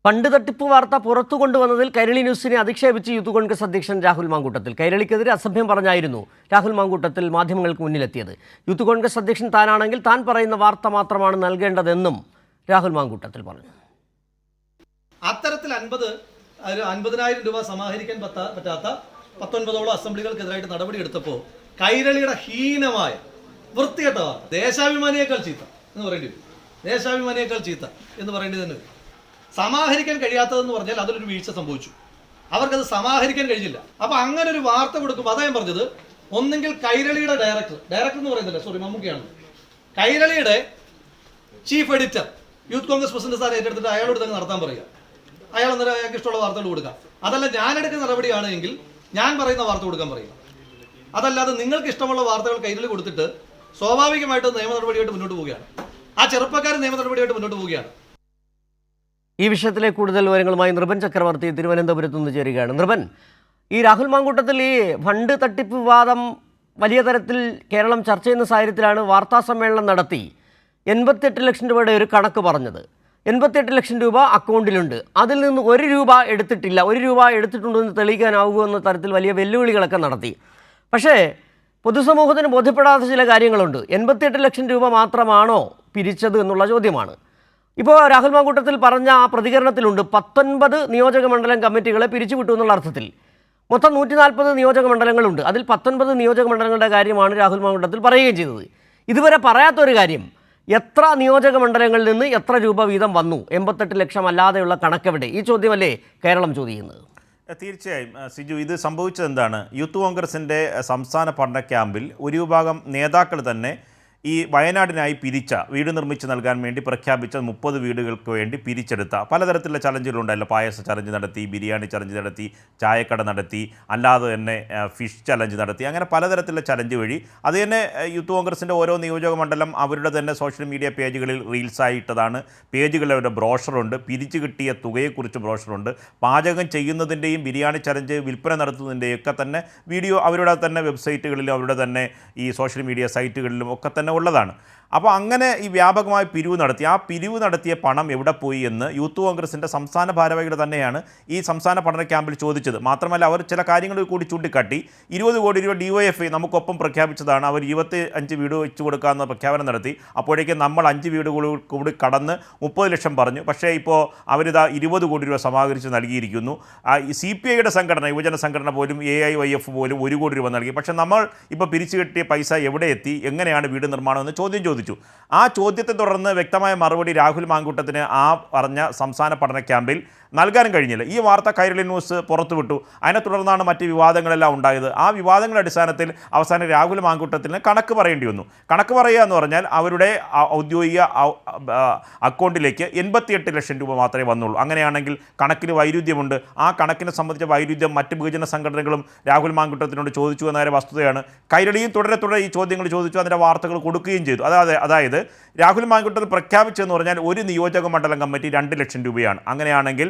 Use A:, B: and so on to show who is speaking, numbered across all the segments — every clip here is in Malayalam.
A: ഫണ്ട് തട്ടിപ്പ് വാർത്ത പുറത്തു കൊണ്ടുവന്നതിൽ കൈരളി ന്യൂസിനെ അധിക്ഷേപിച്ച് യൂത്ത് കോൺഗ്രസ് അധ്യക്ഷൻ രാഹുൽ മാങ്കൂട്ടത്തിൽ. കൈരളിക്കെതിരെ അസഭ്യം പറഞ്ഞായിരുന്നു രാഹുൽ മാങ്കൂട്ടത്തിൽ മാധ്യമങ്ങൾക്ക് മുന്നിലെത്തിയത്. യൂത്ത് കോൺഗ്രസ് അധ്യക്ഷൻ താനാണെങ്കിൽ താൻ പറയുന്ന വാർത്ത മാത്രമാണ് നൽകേണ്ടതെന്നും രാഹുൽ മാങ്കൂട്ടത്തിൽ പറഞ്ഞു.
B: അത്തരത്തിൽ 50,000 രൂപ സമാഹരിക്കാൻ പറ്റാത്ത 19ഓളം അസംബ്ലികൾക്കെതിരായിട്ട് നടപടിയെടുത്തപ്പോൾ കൈരളിയുടെ ഹീനമായ വൃത്തികെട്ട ദേശാഭിമാനിയേക്കാൾ ചീത്ത എന്ന് പറയേണ്ടി വരും. ദേശാഭിമാനിയേക്കാൾ ചീത്ത എന്ന് പറയേണ്ടി തന്നെ വരും. സമാഹരിക്കാൻ കഴിയാത്തതെന്ന് പറഞ്ഞാൽ അതിലൊരു വീഴ്ച സംഭവിച്ചു. അവർക്കത് സമാഹരിക്കാൻ കഴിഞ്ഞില്ല. അപ്പൊ അങ്ങനെ ഒരു വാർത്ത കൊടുക്കും. അതാ ഞാൻ പറഞ്ഞത്, ഒന്നെങ്കിൽ കൈരളിയുടെ ഡയറക്ടർ എന്ന് പറയുന്നില്ല, സോറി മമ്മൂക്കയാണ്, കൈരളിയുടെ chief editor Youth Congress president സ്ഥാനം ഏറ്റെടുത്തിട്ട് അയാളോട് തന്നെ നടത്താൻ പറയുക. അയാൾ അന്നേരം അയാൾക്ക് ഇഷ്ടമുള്ള വാർത്തകൾ കൊടുക്കാം. അതല്ല, ഞാൻ എടുക്കുന്ന നടപടിയാണെങ്കിൽ ഞാൻ പറയുന്ന വാർത്ത കൊടുക്കാൻ പറയുക. അതല്ലാതെ നിങ്ങൾക്ക് ഇഷ്ടമുള്ള വാർത്തകൾ കൈരളി കൊടുത്തിട്ട് സ്വാഭാവികമായിട്ട് നിയമ നടപടിയായിട്ട് മുന്നോട്ട് പോവുകയാണ്. ആ ചെറുപ്പക്കാരൻ നിയമ നടപടിയായിട്ട് മുന്നോട്ട് പോവുകയാണ്.
A: ഈ വിഷയത്തിലെ കൂടുതൽ വിവരങ്ങളുമായി നൃപൻ ചക്രവർത്തി തിരുവനന്തപുരത്ത് നിന്ന് ചേരുകയാണ്. നൃപൻ, ഈ രാഹുൽ മാങ്കൂട്ടത്തിൽ ഈ ഫണ്ട് തട്ടിപ്പ് വിവാദം വലിയ തരത്തിൽ കേരളം ചർച്ച ചെയ്യുന്ന സാഹചര്യത്തിലാണ് വാർത്താ സമ്മേളനം നടത്തി 88 ലക്ഷം രൂപയുടെ ഒരു കണക്ക് പറഞ്ഞത്. 88 ലക്ഷം രൂപ അക്കൗണ്ടിലുണ്ട്, അതിൽ നിന്ന് 1 രൂപ എടുത്തിട്ടില്ല, 1 രൂപ എടുത്തിട്ടുണ്ടെന്ന് തെളിയിക്കാനാവുമെന്ന തരത്തിൽ വലിയ വെല്ലുവിളികളൊക്കെ നടത്തി. പക്ഷേ പൊതുസമൂഹത്തിന് ബോധ്യപ്പെടാത്ത ചില കാര്യങ്ങളുണ്ട്. 88 ലക്ഷം രൂപ മാത്രമാണോ പിരിച്ചത് എന്നുള്ള ചോദ്യമാണ്. ഇപ്പോൾ രാഹുൽ മാങ്കൂട്ടത്തിൽ പറഞ്ഞ ആ പ്രതികരണത്തിലുണ്ട് 19 നിയോജക മണ്ഡലം കമ്മിറ്റികളെ പിരിച്ചുവിട്ടു എന്നുള്ള അർത്ഥത്തിൽ. മൊത്തം 140 നിയോജക മണ്ഡലങ്ങളുണ്ട്. അതിൽ 19 നിയോജക മണ്ഡലങ്ങളുടെ കാര്യമാണ് രാഹുൽ മാങ്കൂട്ടത്തിൽ പറയുകയും ചെയ്തത്. ഇതുവരെ പറയാത്തൊരു കാര്യം, എത്ര നിയോജക മണ്ഡലങ്ങളിൽ നിന്ന് എത്ര രൂപ വീതം വന്നു, 88 ലക്ഷം അല്ലാതെയുള്ള കണക്കെവിടെ? ഈ ചോദ്യമല്ലേ കേരളം ചോദിക്കുന്നത്?
C: തീർച്ചയായും സിജു, ഇത് സംഭവിച്ചത് എന്താണ്? യൂത്ത് കോൺഗ്രസിൻ്റെ സംസ്ഥാന പഠന ക്യാമ്പിൽ ഒരു വിഭാഗം നേതാക്കൾ തന്നെ ഈ വയനാടിനായി വീട് നിർമ്മിച്ച് നൽകാൻ വേണ്ടി പ്രഖ്യാപിച്ച 30 വീടുകൾക്ക് വേണ്ടി പിരിച്ചെടുത്ത പലതരത്തിലുള്ള ചലഞ്ചുകളുണ്ടല്ലോ. പായസ ചലഞ്ച് നടത്തി, ബിരിയാണി ചലഞ്ച് നടത്തി, ചായക്കട നടത്തി, അല്ലാതെ തന്നെ ഫിഷ് ചലഞ്ച് നടത്തി, അങ്ങനെ പലതരത്തിലുള്ള ചലഞ്ച് വഴി അത് തന്നെ യൂത്ത് കോൺഗ്രസിൻ്റെ ഓരോ നിയോജക മണ്ഡലം അവരുടെ തന്നെ സോഷ്യൽ മീഡിയ പേജുകളിൽ റീൽസായി ഇട്ടതാണ്. പേജുകളിൽ അവരുടെ ബ്രോഷറുണ്ട്, പിരിച്ചു കിട്ടിയ തുകയെക്കുറിച്ച് ബ്രോഷറുണ്ട്, പാചകം ചെയ്യുന്നതിൻ്റെയും ബിരിയാണി ചലഞ്ച് വിൽപ്പന നടത്തുന്നതിൻ്റെയും ഒക്കെ തന്നെ വീഡിയോ അവരുടെ തന്നെ വെബ്സൈറ്റുകളിലും അവരുടെ തന്നെ ഈ സോഷ്യൽ മീഡിയ സൈറ്റുകളിലും ഒക്കെ തന്നെ ഉള്ളതാണ്. അപ്പോൾ അങ്ങനെ ഈ വ്യാപകമായി പിരിവ് നടത്തി. ആ പിരിവ് നടത്തിയ പണം എവിടെ പോയി എന്ന് യൂത്ത് കോൺഗ്രസിൻ്റെ സംസ്ഥാന ഭാരവാഹികൾ തന്നെയാണ് ഈ സംസ്ഥാന പഠന ക്യാമ്പിൽ ചോദിച്ചത്. മാത്രമല്ല അവർ ചില കാര്യങ്ങൾ കൂടി ചൂണ്ടിക്കാട്ടി. 20 കോടി രൂപ DYFI നമുക്കൊപ്പം പ്രഖ്യാപിച്ചതാണ്. അവർ 25 വീട് വെച്ച് കൊടുക്കാമെന്ന പ്രഖ്യാപനം നടത്തി. അപ്പോഴേക്കും നമ്മൾ 5 വീടുകൾ കൂടി കടന്ന് 30 ലക്ഷം പറഞ്ഞു. പക്ഷേ ഇപ്പോൾ അവരിതാ 20 കോടി രൂപ സമാഹരിച്ച് നൽകിയിരിക്കുന്നു. CPIയുടെ സംഘടന, യുവജന സംഘടന പോലും, AIYF പോലും 1 കോടി രൂപ നൽകി. പക്ഷേ നമ്മൾ ഇപ്പോൾ പിരിച്ചു കിട്ടിയ പൈസ എവിടെ എത്തി, എങ്ങനെയാണ് വീട് നിർമ്മാണം എന്ന് ചോദ്യം ചോദിച്ചു. ആ ചോദ്യത്തെ തുടർന്ന് വ്യക്തമായ മറുപടി രാഹുൽ മാങ്കൂട്ടത്തിന് ആ പറഞ്ഞ സംസ്ഥാന പഠന ക്യാമ്പിൽ നൽകാനും കഴിഞ്ഞില്ല. ഈ വാർത്ത കൈരളി ന്യൂസ് പുറത്തുവിട്ടു. അതിനെ തുടർന്നാണ് മറ്റ് വിവാദങ്ങളെല്ലാം ഉണ്ടായത്. ആ വിവാദങ്ങളുടെ അടിസ്ഥാനത്തിൽ അവസാനം രാഹുൽ മാങ്കൂട്ടത്തിന് കണക്ക് പറയേണ്ടി വന്നു. കണക്ക് പറയുക എന്ന് പറഞ്ഞാൽ അവരുടെ ഔദ്യോഗിക അക്കൗണ്ടിലേക്ക് 88 ലക്ഷം രൂപ മാത്രമേ വന്നുള്ളൂ. അങ്ങനെയാണെങ്കിൽ കണക്കിന് വൈരുദ്ധ്യമുണ്ട്. ആ കണക്കിനെ സംബന്ധിച്ച വൈരുദ്ധ്യം മറ്റ് ബഹുജന സംഘടനകളും രാഹുൽ മാങ്കൂട്ടത്തിനോട് ചോദിച്ചു എന്ന വസ്തുതയാണ്. കൈരളിയും തുടരെ ഈ ചോദ്യങ്ങൾ ചോദിച്ചു, അതിൻ്റെ വാർത്തകൾ കൊടുക്കുകയും ചെയ്തു. അതായത് രാഹുൽ മാങ്കൂട്ടത്തിൽ പ്രഖ്യാപിച്ചെന്ന് പറഞ്ഞാൽ ഒരു നിയോജക മണ്ഡലം കമ്മിറ്റി 2 ലക്ഷം രൂപയാണ്. അങ്ങനെയാണെങ്കിൽ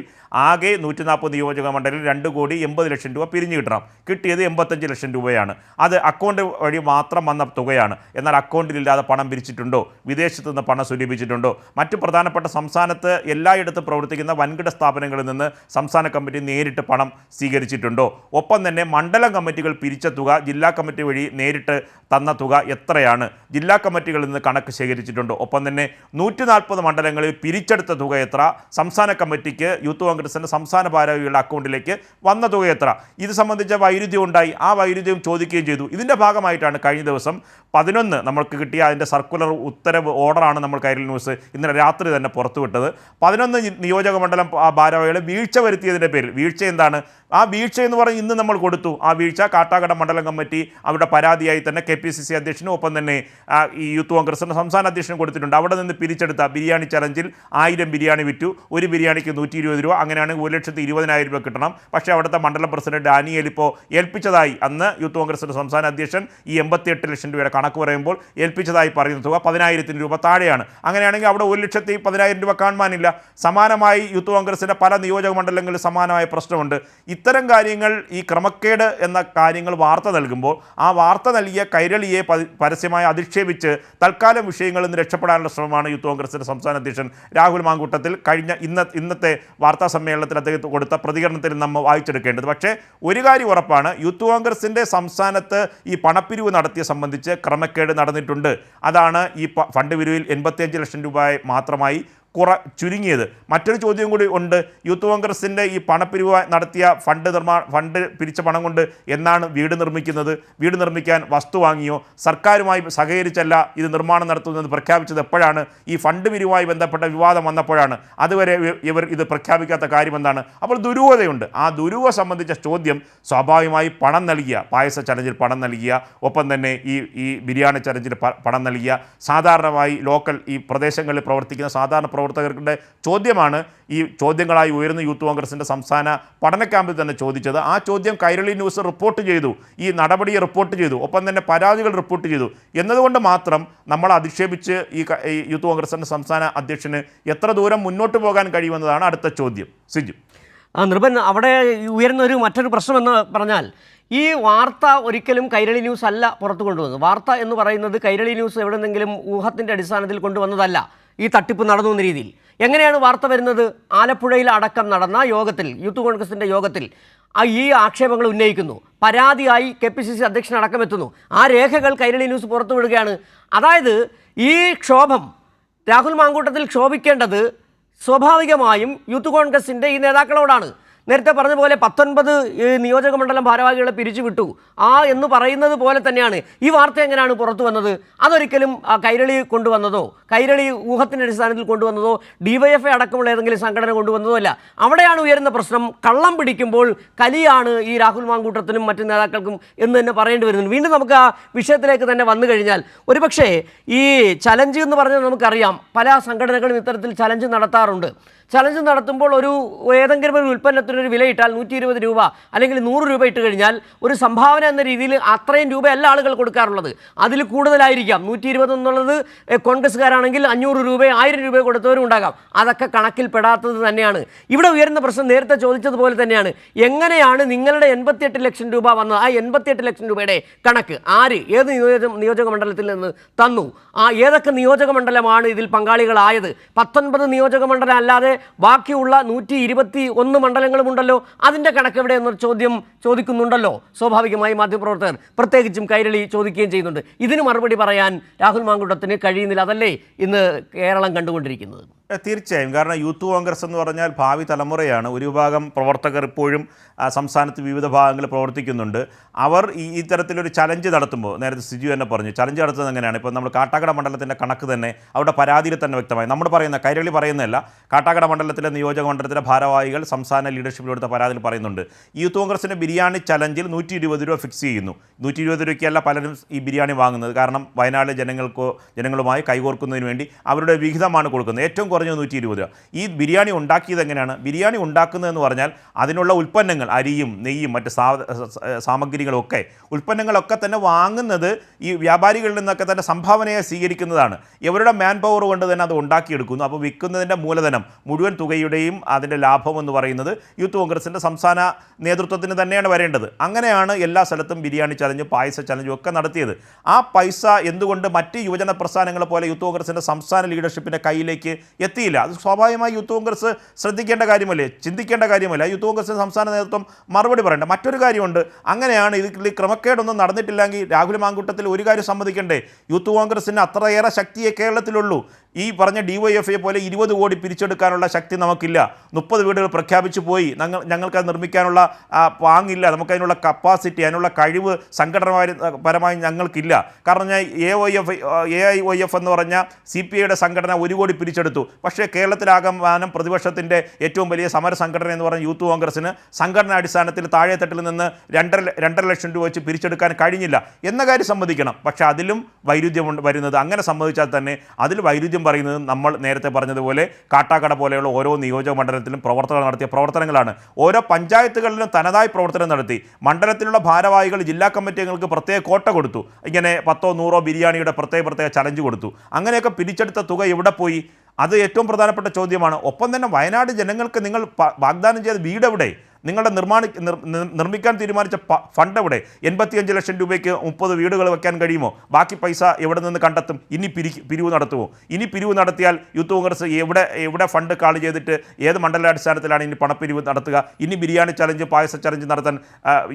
C: ആകെ 140 നിയോജക മണ്ഡലത്തിൽ 2 കോടി 80 ലക്ഷം രൂപ പിരിഞ്ഞു കിട്ടണം. കിട്ടിയത് 85 ലക്ഷം രൂപയാണ്. അത് അക്കൗണ്ട് വഴി മാത്രം വന്ന തുകയാണ്. എന്നാൽ അക്കൗണ്ടിലില്ലാതെ പണം പിരിച്ചിട്ടുണ്ടോ, വിദേശത്ത് നിന്ന് പണം സ്വരൂപിച്ചിട്ടുണ്ടോ, മറ്റ് പ്രധാനപ്പെട്ട സംസ്ഥാനത്ത് എല്ലായിടത്തും പ്രവർത്തിക്കുന്ന വൻകിട സ്ഥാപനങ്ങളിൽ നിന്ന് സംസ്ഥാന കമ്മിറ്റി നേരിട്ട് പണം സ്വീകരിച്ചിട്ടുണ്ടോ, ഒപ്പം തന്നെ മണ്ഡലം കമ്മിറ്റികൾ പിരിച്ച തുക ജില്ലാ കമ്മിറ്റി വഴി നേരിട്ട് തന്ന തുക എത്രയാണ്, ജില്ലാ കമ്മിറ്റികളിൽ നിന്ന് കണക്ക് ശേഖരിച്ചിട്ടുണ്ടോ, ഒപ്പം തന്നെ 140 മണ്ഡലങ്ങളിൽ പിരിച്ചെടുത്ത തുക എത്ര, സംസ്ഥാന കമ്മിറ്റിക്ക് യൂത്ത് കോൺഗ്രസിൻ്റെ സംസ്ഥാന ഭാരവാഹികളുടെ അക്കൗണ്ടിലേക്ക് വന്ന തുക എത്ര, ഇത് സംബന്ധിച്ച വൈരുദ്ധ്യം ഉണ്ടായി. ആ വൈരുദ്ധ്യം ചോദിക്കുകയും ചെയ്തു. ഇതിൻ്റെ ഭാഗമായിട്ടാണ് കഴിഞ്ഞ ദിവസം 11 നമ്മൾക്ക് കിട്ടിയ അതിൻ്റെ സർക്കുലർ ഉത്തരവ് ഓർഡറാണ് നമ്മൾ കൈരളി ന്യൂസ് ഇന്നലെ രാത്രി തന്നെ പുറത്തുവിട്ടത്. 11 നിയോജക മണ്ഡലം ഭാരവാഹികളെ വീഴ്ച വരുത്തിയതിൻ്റെ പേരിൽ, വീഴ്ച എന്താണ്, ആ വീഴ്ച എന്ന് പറഞ്ഞ് ഇന്ന് നമ്മൾ കൊടുത്തു. ആ വീഴ്ച കാട്ടാക്കട മണ്ഡലം കമ്മിറ്റി അവരുടെ പരാതിയായി തന്നെ KPCC അധ്യക്ഷനും ഒപ്പം തന്നെ ഈ യൂത്ത് കോൺഗ്രസിൻ്റെ സംസ്ഥാന അധ്യക്ഷനും കൊടുത്തിട്ടുണ്ട്. അവിടെ നിന്ന് പിരിച്ചെടുത്ത ബിരിയാണി ചലഞ്ചിൽ 1000 ബിരിയാണി വിറ്റു. ഒരു ബിരിയാണിക്ക് 120 രൂപ. അങ്ങനെ അങ്ങനെയാണെങ്കിൽ 1,20,000 രൂപ കിട്ടണം. പക്ഷേ അവിടുത്തെ മണ്ഡലം പ്രസിഡന്റ് ഡാനിയേൽ ഇപ്പോൾ ഏൽപ്പിച്ചതായി അന്ന് യൂത്ത് കോൺഗ്രസിൻ്റെ സംസ്ഥാന അധ്യക്ഷൻ ഈ 88 ലക്ഷം രൂപയുടെ കണക്ക് പറയുമ്പോൾ ഏൽപ്പിച്ചതായി പറയുന്ന തുക 10,000 രൂപ താഴെയാണ്. അങ്ങനെയാണെങ്കിൽ അവിടെ 1,10,000 രൂപ കാണുവാനില്ല. സമാനമായി യൂത്ത് കോൺഗ്രസിൻ്റെ പല നിയോജക മണ്ഡലങ്ങളിൽ സമാനമായ പ്രശ്നമുണ്ട്. ഇത്തരം കാര്യങ്ങൾ ഈ ക്രമക്കേട് എന്ന കാര്യങ്ങൾ വാർത്ത നൽകുമ്പോൾ ആ വാർത്ത നൽകിയ കൈരളിയെ പരസ്യമായി അധിക്ഷേപിച്ച് തൽക്കാലം വിഷയങ്ങളിൽ നിന്ന് രക്ഷപ്പെടാനുള്ള ശ്രമമാണ് യൂത്ത് കോൺഗ്രസിൻ്റെ സംസ്ഥാന അധ്യക്ഷൻ രാഹുൽ മാങ്കൂട്ടത്തിൽ കഴിഞ്ഞ ഇന്നത്തെ വാർത്താ സമ്മേളനത്തിൽ അദ്ദേഹത്തിന് കൊടുത്ത പ്രതികരണത്തിൽ നമ്മൾ വായിച്ചെടുക്കേണ്ടത്. പക്ഷേ ഒരു കാര്യം ഉറപ്പാണ്, യൂത്ത് കോൺഗ്രസിൻ്റെ സംസ്ഥാനത്ത് ഈ പണപ്പിരിവ് നടത്തിയ സംബന്ധിച്ച് ക്രമക്കേട് നടന്നിട്ടുണ്ട്. അതാണ് ഈ ഫണ്ട് പിരിവിൽ 85 ലക്ഷം രൂപ മാത്രമായി ചുരുങ്ങിയത്. മറ്റൊരു ചോദ്യം കൂടി ഉണ്ട്. യൂത്ത് കോൺഗ്രസിൻ്റെ ഈ പണപ്പിരിവ് നടത്തിയ ഫണ്ട് പിരിച്ച പണം കൊണ്ട് എന്നാണ് വീട് നിർമ്മിക്കുന്നത്? വീട് നിർമ്മിക്കാൻ വസ്തു വാങ്ങിയോ? സർക്കാരുമായി സഹകരിച്ചല്ല ഇത് നിർമ്മാണം നടത്തുന്നത് പ്രഖ്യാപിച്ചത് എപ്പോഴാണ്? ഈ ഫണ്ട് പിരിവുമായി ബന്ധപ്പെട്ട വിവാദം വന്നപ്പോഴാണ്. അതുവരെ ഇവർ ഇത് പ്രഖ്യാപിക്കാത്ത കാര്യം എന്താണ്? അപ്പോൾ ദുരൂഹതയുണ്ട്. ആ ദുരൂഹ സംബന്ധിച്ച ചോദ്യം സ്വാഭാവികമായി പണം നൽകിയ, പായസ ചലഞ്ചിൽ പണം നൽകിയ, ഒപ്പം തന്നെ ഈ ബിരിയാണി ചലഞ്ചിൽ പണം നൽകിയ സാധാരണമായി ലോക്കൽ ഈ പ്രദേശങ്ങളിൽ പ്രവർത്തിക്കുന്ന സാധാരണ പ്രവർത്തകരുടെ ചോദ്യമാണ് ഈ ചോദ്യങ്ങളായി ഉയർന്ന യൂത്ത് കോൺഗ്രസിൻ്റെ സംസ്ഥാന പഠന ക്യാമ്പിൽ തന്നെ ചോദിച്ചത്. ആ ചോദ്യം കൈരളി ന്യൂസ് റിപ്പോർട്ട് ചെയ്തു, ഈ നടപടിയെ റിപ്പോർട്ട് ചെയ്തു, ഒപ്പം തന്നെ പരാതികൾ റിപ്പോർട്ട് ചെയ്തു എന്നതുകൊണ്ട് മാത്രം നമ്മൾ അധിക്ഷേപിച്ച് ഈ യൂത്ത് കോൺഗ്രസിൻ്റെ സംസ്ഥാന അധ്യക്ഷന് എത്ര ദൂരം മുന്നോട്ട് പോകാൻ കഴിയുമെന്നതാണ് അടുത്ത ചോദ്യം. സിജു,
A: നിർബൻ, അവിടെ ഉയർന്ന മറ്റൊരു പ്രശ്നമെന്ന് പറഞ്ഞാൽ ഈ വാർത്ത ഒരിക്കലും കൈരളി ന്യൂസ് അല്ല പുറത്തു കൊണ്ടുവന്നത്. വാർത്ത എന്ന് പറയുന്നത് കൈരളി ന്യൂസ് എവിടെന്നെങ്കിലും ഊഹത്തിൻ്റെ അടിസ്ഥാനത്തിൽ കൊണ്ടുവന്നതല്ല. ഈ തട്ടിപ്പ് നടന്നു എന്ന രീതിയിൽ എങ്ങനെയാണ് വാർത്ത വരുന്നത്? ആലപ്പുഴയിൽ അടക്കം നടന്ന യോഗത്തിൽ, യൂത്ത് കോൺഗ്രസിൻ്റെ യോഗത്തിൽ ഈ ആക്ഷേപങ്ങൾ ഉന്നയിക്കുന്നു. പരാതിയായി KPCC അധ്യക്ഷനടക്കം എത്തുന്നു. ആ രേഖകൾ കൈരളി ന്യൂസ് പുറത്തുവിടുകയാണ്. അതായത് ഈ ക്ഷോഭം രാഹുൽ മാങ്കൂട്ടത്തിൽ ക്ഷോഭിക്കേണ്ടത് സ്വാഭാവികമായും യൂത്ത് കോൺഗ്രസിൻ്റെ ഈ നേതാക്കളോടാണ്. നേരത്തെ പറഞ്ഞ പോലെ 19 നിയോജക മണ്ഡലം ഭാരവാഹികളെ പിരിച്ചുവിട്ടു എന്ന് പറയുന്നത് പോലെ തന്നെയാണ് ഈ വാർത്ത എങ്ങനെയാണ് പുറത്തു വന്നത്? അതൊരിക്കലും കൈരളി കൊണ്ടുവന്നതോ കൈരളി ഊഹത്തിൻ്റെ അടിസ്ഥാനത്തിൽ കൊണ്ടുവന്നതോ DYFI അടക്കമുള്ള ഏതെങ്കിലും സംഘടന കൊണ്ടുവന്നതോ അല്ല. അവിടെയാണ് ഉയരുന്ന പ്രശ്നം. കള്ളം പിടിക്കുമ്പോൾ കലിയാണ് ഈ രാഹുൽ മാങ്കൂട്ടത്തിനും മറ്റു നേതാക്കൾക്കും എന്ന് തന്നെ പറയേണ്ടി വരുന്നത്. വീണ്ടും നമുക്ക് ആ വിഷയത്തിലേക്ക് തന്നെ വന്നു കഴിഞ്ഞാൽ ഒരുപക്ഷേ ഈ ചലഞ്ച് എന്ന് പറഞ്ഞാൽ നമുക്കറിയാം, പല സംഘടനകളും ഇത്തരത്തിൽ ചലഞ്ച് നടത്താറുണ്ട്. ചലഞ്ച് നടത്തുമ്പോൾ ഏതെങ്കിലും ഒരു ഉൽപ്പന്നത്തിനൊരു വിലയിട്ടാൽ 120 രൂപ അല്ലെങ്കിൽ 100 രൂപ ഇട്ട് കഴിഞ്ഞാൽ ഒരു സംഭാവന എന്ന രീതിയിൽ അത്രയും രൂപയല്ല ആളുകൾ കൊടുക്കാറുള്ളത്, അതിൽ കൂടുതലായിരിക്കാം. 120 എന്നുള്ളത് കോൺഗ്രസ്സുകാരാണെങ്കിൽ 500 രൂപ 1000 രൂപ കൊടുത്തവരും ഉണ്ടാകാം. അതൊക്കെ കണക്കിൽപ്പെടാത്തത് തന്നെയാണ്. ഇവിടെ ഉയർന്ന പ്രശ്നം നേരത്തെ ചോദിച്ചതുപോലെ തന്നെയാണ്. എങ്ങനെയാണ് നിങ്ങളുടെ 88 ലക്ഷം രൂപ വന്നത്? ആ 88 ലക്ഷം രൂപയുടെ കണക്ക് ആര്, ഏത് നിയോജക മണ്ഡലത്തിൽ നിന്ന് തന്നു? ഏതൊക്കെ നിയോജക മണ്ഡലമാണ് ഇതിൽ പങ്കാളികളായത്? 19 നിയോജക മണ്ഡലം അല്ലാതെ ബാക്കിയുള്ള 121 മണ്ഡലങ്ങളുമുണ്ടല്ലോ. അതിൻ്റെ കണക്ക് എവിടെ എന്നൊരു ചോദ്യം ചോദിക്കുന്നുണ്ടല്ലോ. സ്വാഭാവികമായി മാധ്യമപ്രവർത്തകർ, പ്രത്യേകിച്ചും കൈരളി ചോദിക്കുകയും ചെയ്യുന്നുണ്ട്. ഇതിന് മറുപടി പറയാൻ രാഹുൽ മാങ്കൂട്ടത്തിന് കഴിയുന്നില്ല. അതല്ലേ ഇന്ന് കേരളം കണ്ടുകൊണ്ടിരിക്കുന്നത്?
C: തീർച്ചയായും. കാരണം യൂത്ത് കോൺഗ്രസ് എന്ന് പറഞ്ഞാൽ ഭാവി തലമുറയാണ്. ഒരു വിഭാഗം പ്രവർത്തകർ ഇപ്പോഴും സംസ്ഥാനത്ത് വിവിധ ഭാഗങ്ങളിൽ പ്രവർത്തിക്കുന്നുണ്ട്. അവർ ഇത്തരത്തിലൊരു ചലഞ്ച് നടത്തുമ്പോൾ, നേരത്തെ സിജു തന്നെ പറഞ്ഞു, ചലഞ്ച് നടത്തുന്നത് എങ്ങനെയാണ്? ഇപ്പോൾ നമ്മൾ കാട്ടാക്കട മണ്ഡലത്തിൻ്റെ കണക്ക് തന്നെ അവരുടെ പരാതിയിൽ തന്നെ വ്യക്തമായി. നമ്മൾ പറയുന്ന കൈരളി പറയുന്നതല്ല, കാട്ടാക്കട മണ്ഡലത്തിലെ നിയോജക മണ്ഡലത്തിലെ ഭാരവാഹികൾ സംസ്ഥാന ലീഡർഷിപ്പിൽ എടുത്ത പരാതിയിൽ പറയുന്നുണ്ട്. യൂത്ത് കോൺഗ്രസിൻ്റെ ബിരിയാണി ചലഞ്ചിൽ 120 രൂപ ഫിക്സ് ചെയ്യുന്നു. 120 രൂപയ്ക്കല്ല പലരും ഈ ബിരിയാണി വാങ്ങുന്നത്. കാരണം വയനാട്ടിലെ ജനങ്ങളുമായി കൈകോർക്കുന്നതിന് വേണ്ടി അവരുടെ വിഹിതമാണ് കൊടുക്കുന്നത്. ഏറ്റവും കുറഞ്ഞ 120 രൂപ. ഈ ബിരിയാണി ഉണ്ടാക്കിയത് എങ്ങനെയാണ്? ബിരിയാണി ഉണ്ടാക്കുന്നതെന്ന് പറഞ്ഞാൽ അതിനുള്ള ഉൽപ്പന്നങ്ങൾ, അരിയും നെയ്യും മറ്റ് സാമഗ്രികളൊക്കെ, ഉൽപ്പന്നങ്ങളൊക്കെ തന്നെ വാങ്ങുന്നത് ഈ വ്യാപാരികളിൽ നിന്നൊക്കെ തന്നെ സംഭാവനയായി സ്വീകരിക്കുന്നതാണ്. ഇവരുടെ മാൻ പവർ കൊണ്ട് തന്നെ അത് ഉണ്ടാക്കിയെടുക്കുന്നു. അപ്പോൾ വിൽക്കുന്നതിൻ്റെ മൂലധനം മുഴുവൻ തുകയുടെയും അതിൻ്റെ ലാഭം എന്ന് പറയുന്നത് യൂത്ത് കോൺഗ്രസിൻ്റെ സംസ്ഥാന നേതൃത്വത്തിന് തന്നെയാണ് വരേണ്ടത്. അങ്ങനെയാണ് എല്ലാ സ്ഥലത്തും ബിരിയാണി ചലഞ്ചും പായസ ചലഞ്ചും ഒക്കെ നടത്തിയത്. ആ പൈസ എന്തുകൊണ്ട് മറ്റ് യുവജന പ്രസ്ഥാനങ്ങളെ പോലെ യൂത്ത് കോൺഗ്രസിൻ്റെ സംസ്ഥാന ലീഡർഷിപ്പിൻ്റെ കയ്യിലേക്ക് എത്തിയില്ല? അത് സ്വാഭാവികമായി യൂത്ത് കോൺഗ്രസ് ശ്രദ്ധിക്കേണ്ട കാര്യമല്ലേ, ചിന്തിക്കേണ്ട കാര്യമല്ല. യൂത്ത് കോൺഗ്രസിൻ്റെ സംസ്ഥാന നേതൃത്വം മറുപടി പറയേണ്ട. മറ്റൊരു കാര്യമുണ്ട്, അങ്ങനെയാണ് ഇതിൽ ക്രമക്കേടൊന്നും നടന്നിട്ടില്ലെങ്കിൽ രാഹുൽ മാങ്കൂട്ടത്തിൽ ഒരു കാര്യം സമ്മതിക്കണ്ടേ? യൂത്ത് കോൺഗ്രസിന് അത്രയേറെ ശക്തിയെ കേരളത്തിലുള്ളൂ. ഈ പറഞ്ഞ DYFI പോലെ 20 കോടി പിരിച്ചെടുക്കാനുള്ള ശക്തി നമുക്കില്ല. 30 വീടുകൾ പ്രഖ്യാപിച്ചു പോയി. ഞങ്ങൾക്കത് നിർമ്മിക്കാനുള്ള പാങ്ങില്ല, നമുക്കതിനുള്ള കപ്പാസിറ്റി, അതിനുള്ള കഴിവ് സംഘടനാപരമായി ഞങ്ങൾക്കില്ല. കാരണം AIYF എന്ന് പറഞ്ഞ CPIയുടെ സംഘടന 1 കോടി പിരിച്ചെടുത്തു. പക്ഷേ കേരളത്തിലാകമാനം പ്രതിപക്ഷത്തിൻ്റെ ഏറ്റവും വലിയ സമര സംഘടന എന്ന് പറഞ്ഞ യൂത്ത് കോൺഗ്രസിന് സംഘടനാ അടിസ്ഥാനത്തിൽ താഴെത്തട്ടിൽ നിന്ന് 2.5 ലക്ഷം രൂപ വെച്ച് പിരിച്ചെടുക്കാൻ കഴിഞ്ഞില്ല എന്ന കാര്യം സമ്മതിക്കണം. പക്ഷേ അതിലും വൈരുദ്ധ്യം വരുന്നത്. അങ്ങനെ സമ്മതിച്ചാൽ തന്നെ അതിൽ വൈരുദ്ധ്യം പറയുന്നത് നമ്മൾ നേരത്തെ പറഞ്ഞതുപോലെ കാട്ടാക്കട പോലെയുള്ള ഓരോ നിയോജക മണ്ഡലത്തിലും പ്രവർത്തകർ നടത്തിയ പ്രവർത്തനങ്ങളാണ്. ഓരോ പഞ്ചായത്തുകളിലും തനതായി പ്രവർത്തനം നടത്തി. മണ്ഡലത്തിലുള്ള ഭാരവാഹികൾ ജില്ലാ കമ്മിറ്റി അംഗങ്ങൾക്ക് പ്രത്യേക കോട്ട കൊടുത്തു. ഇങ്ങനെ 10 100 ബിരിയാണിയുടെ പ്രത്യേക ചലഞ്ച് കൊടുത്തു. അങ്ങനെയൊക്കെ പിരിച്ചെടുത്ത തുക എവിടെ പോയി? അത് ഏറ്റവും പ്രധാനപ്പെട്ട ചോദ്യമാണ്. ഒപ്പം തന്നെ വയനാട് ജനങ്ങൾക്ക് നിങ്ങൾ വാഗ്ദാനം ചെയ്ത വീട് എവിടെ? നിങ്ങളുടെ നിർമ്മിക്കാൻ തീരുമാനിച്ച ഫണ്ട് എവിടെ? 85 ലക്ഷം രൂപയ്ക്ക് 30 വീടുകൾ വെക്കാൻ കഴിയുമോ? ബാക്കി പൈസ എവിടെ നിന്ന് കണ്ടെത്തും? ഇനി പിരിവ് നടത്തുമോ? ഇനി പിരിവ് നടത്തിയാൽ യൂത്ത് കോൺഗ്രസ് എവിടെ ഫണ്ട് കാൾ ചെയ്തിട്ട് ഏത് മണ്ഡലാടിസ്ഥാനത്തിലാണ് ഇനി പണപ്പിരിവ് നടത്തുക? ഇനി ബിരിയാണി ചലഞ്ച്, പായസ ചലഞ്ച് നടത്താൻ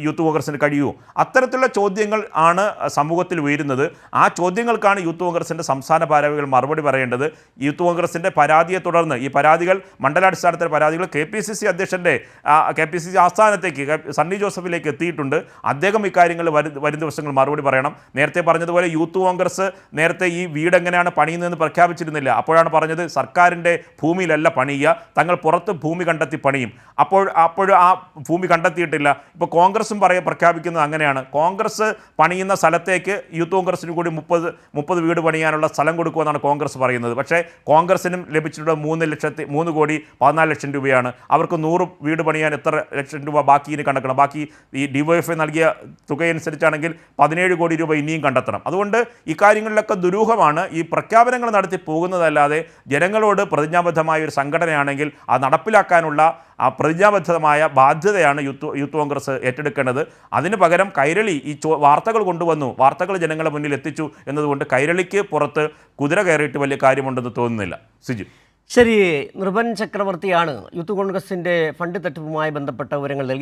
C: യൂത്ത് കോൺഗ്രസിന് കഴിയുമോ? അത്തരത്തിലുള്ള ചോദ്യങ്ങൾ ആണ് സമൂഹത്തിൽ ഉയരുന്നത്. ആ ചോദ്യങ്ങൾക്കാണ് യൂത്ത് കോൺഗ്രസിൻ്റെ സംസ്ഥാന ഭാരവാഹികൾ മറുപടി പറയേണ്ടത്. യൂത്ത് കോൺഗ്രസിൻ്റെ പരാതിയെ തുടർന്ന് ഈ പരാതികൾ മണ്ഡലാടിസ്ഥാനത്തിലെ പരാതികൾ KPCC അധ്യക്ഷൻ്റെ KPCC ആസ്ഥാനത്തേക്ക് സണ്ണി ജോസഫിലേക്ക് എത്തിയിട്ടുണ്ട്. അദ്ദേഹം ഇക്കാര്യങ്ങൾ വരും ദിവസങ്ങൾ മറുപടി പറയണം. നേരത്തെ പറഞ്ഞതുപോലെ യൂത്ത് കോൺഗ്രസ് നേരത്തെ ഈ വീട് എങ്ങനെയാണ് പണിയുന്നതെന്ന് പ്രഖ്യാപിച്ചിരുന്നില്ല. അപ്പോഴാണ് പറഞ്ഞത് സർക്കാരിൻ്റെ ഭൂമിയിലല്ല പണിയുക, തങ്ങൾ പുറത്ത് ഭൂമി കണ്ടെത്തി പണിയും. അപ്പോൾ ആ ഭൂമി കണ്ടെത്തിയിട്ടില്ല. ഇപ്പോൾ കോൺഗ്രസും പ്രഖ്യാപിക്കുന്നത് അങ്ങനെയാണ്. കോൺഗ്രസ് പണിയുന്ന സ്ഥലത്തേക്ക് യൂത്ത് കോൺഗ്രസിന് കൂടി 30 വീട് പണിയാനുള്ള സ്ഥലം കൊടുക്കുമെന്നാണ് കോൺഗ്രസ് പറയുന്നത്. പക്ഷേ കോൺഗ്രസിനും ലഭിച്ചിട്ടുള്ള 3 കോടി 14 ലക്ഷം രൂപയാണ്. അവർക്ക് 100 വീട് പണിയാൻ എത്ര ലക്ഷം രൂപ ബാക്കിന് കണ്ടെത്തണം? ബാക്കി ഈ DYFI നൽകിയ തുകയനുസരിച്ചാണെങ്കിൽ 17 കോടി രൂപ ഇനിയും കണ്ടെത്തണം. അതുകൊണ്ട് ഇക്കാര്യങ്ങളിലൊക്കെ ദുരൂഹമാണ്. ഈ പ്രഖ്യാപനങ്ങൾ നടത്തി പോകുന്നതല്ലാതെ ജനങ്ങളോട് പ്രതിജ്ഞാബദ്ധമായ ഒരു സംഘടനയാണെങ്കിൽ അത് നടപ്പിലാക്കാനുള്ള ആ പ്രതിജ്ഞാബദ്ധമായ ബാധ്യതയാണ് യൂത്ത് കോൺഗ്രസ് ഏറ്റെടുക്കേണ്ടത്. അതിന് പകരം കൈരളി ഈ വാർത്തകൾ കൊണ്ടുവന്നു, വാർത്തകൾ ജനങ്ങളുടെ മുന്നിൽ എത്തിച്ചു എന്നതുകൊണ്ട് കൈരളിക്ക് പുറത്ത് കുതിര കയറിയിട്ട് വലിയ കാര്യമുണ്ടെന്ന് തോന്നുന്നില്ല. സിജു.
A: ശരി, നൃപൻ ചക്രവർത്തിയാണ് യൂത്ത് കോൺഗ്രസിൻ്റെ ഫണ്ട് തട്ടിപ്പുമായി ബന്ധപ്പെട്ട വിവരങ്ങൾ നൽകി.